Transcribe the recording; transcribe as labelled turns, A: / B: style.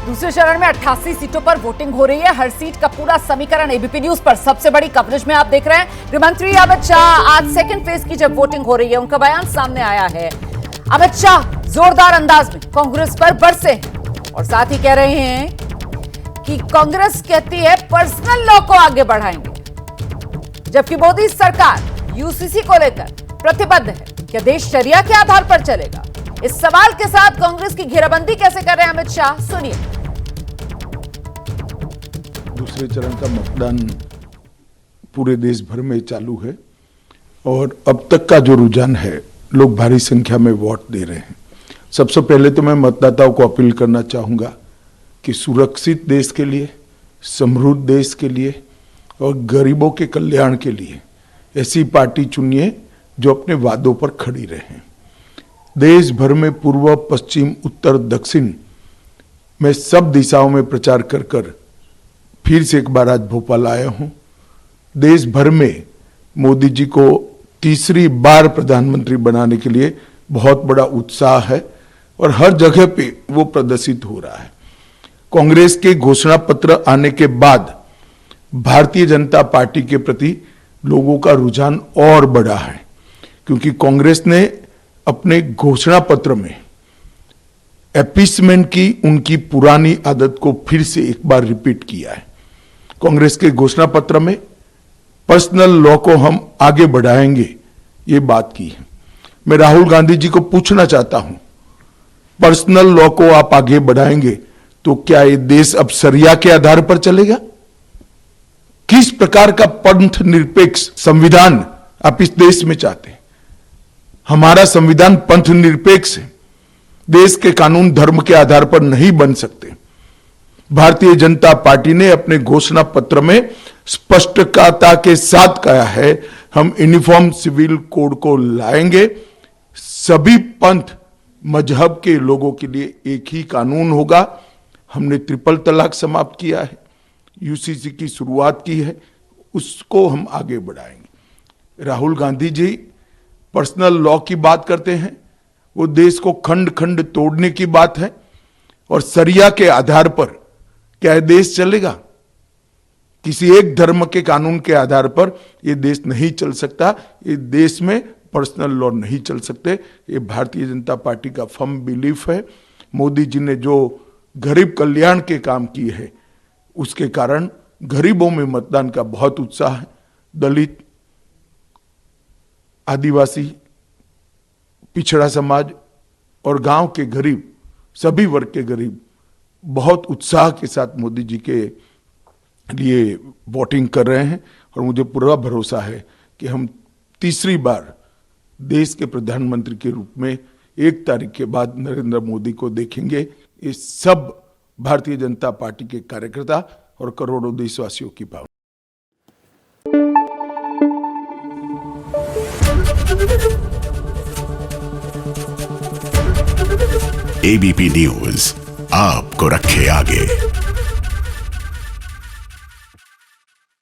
A: दूसरे चरण में 88 सीटों पर वोटिंग हो रही है। हर सीट का पूरा समीकरण एबीपी न्यूज पर सबसे बड़ी कवरेज में आप देख रहे हैं। गृहमंत्री अमित शाह आज सेकंड फेज की जब वोटिंग हो रही है, उनका बयान सामने आया है। अमित शाह जोरदार अंदाज में कांग्रेस पर बरसे और साथ ही कह रहे हैं कि कांग्रेस कहती है पर्सनल लॉ को आगे बढ़ाएंगे, जबकि मोदी सरकार यूसीसी को लेकर प्रतिबद्ध है। क्या देश शरिया के आधार पर चलेगा? इस सवाल के साथ कांग्रेस की घेराबंदी कैसे कर रहे हैं अमित शाह, सुनिए।
B: दूसरे चरण का मतदान पूरे देश भर में चालू है और अब तक का जो रुझान है, लोग भारी संख्या में वोट दे रहे हैं। सबसे पहले तो मैं मतदाताओं को अपील करना चाहूंगा कि सुरक्षित देश के लिए, समृद्ध देश के लिए और गरीबों के कल्याण के लिए ऐसी पार्टी चुनिए जो अपने वादों पर खड़ी रहे। देश भर में पूर्व, पश्चिम, उत्तर, दक्षिण में सब दिशाओं में प्रचार कर कर फिर से एक बार आज भोपाल आया हूं। देश भर में मोदी जी को तीसरी बार प्रधानमंत्री बनाने के लिए बहुत बड़ा उत्साह है और हर जगह पे वो प्रदर्शित हो रहा है। कांग्रेस के घोषणा पत्र आने के बाद भारतीय जनता पार्टी के प्रति लोगों का रुझान और बढ़ा है, क्योंकि कांग्रेस ने अपने घोषणा पत्र में अपीसमेंट की उनकी पुरानी आदत को फिर से एक बार रिपीट किया है। कांग्रेस के घोषणा पत्र में पर्सनल लॉ को हम आगे बढ़ाएंगे, ये बात की है। मैं राहुल गांधी जी को पूछना चाहता हूं, पर्सनल लॉ को आप आगे बढ़ाएंगे तो क्या ये देश अब शरिया के आधार पर चलेगा? किस प्रकार का पंथ निरपेक्ष संविधान आप इस देश में चाहते हैं? हमारा संविधान पंथ निरपेक्ष है। देश के कानून धर्म के आधार पर नहीं बन सकते। भारतीय जनता पार्टी ने अपने घोषणा पत्र में स्पष्टता के साथ कहा है, हम यूनिफॉर्म सिविल कोड को लाएंगे। सभी पंथ मजहब के लोगों के लिए एक ही कानून होगा। हमने ट्रिपल तलाक समाप्त किया है, यूसीसी की शुरुआत की है, उसको हम आगे बढ़ाएंगे। राहुल गांधी जी पर्सनल लॉ की बात करते हैं, वो देश को खंड खंड तोड़ने की बात है और शरिया के आधार पर क्या यह देश चलेगा? किसी एक धर्म के कानून के आधार पर यह देश नहीं चल सकता। ये देश में पर्सनल लॉ नहीं चल सकते। ये भारतीय जनता पार्टी का फर्म बिलीफ है। मोदी जी ने जो गरीब कल्याण के काम किए हैं, उसके कारण गरीबों में मतदान का बहुत उत्साह है। दलित, आदिवासी, पिछड़ा समाज और गांव के गरीब, सभी वर्ग के गरीब बहुत उत्साह के साथ मोदी जी के लिए वोटिंग कर रहे हैं और मुझे पूरा भरोसा है कि हम तीसरी बार देश के प्रधानमंत्री के रूप में 1 तारीख के बाद नरेंद्र मोदी को देखेंगे। ये सब भारतीय जनता पार्टी के कार्यकर्ता और करोड़ों देशवासियों की भावना।
C: एबीपी न्यूज आपको रखे आगे।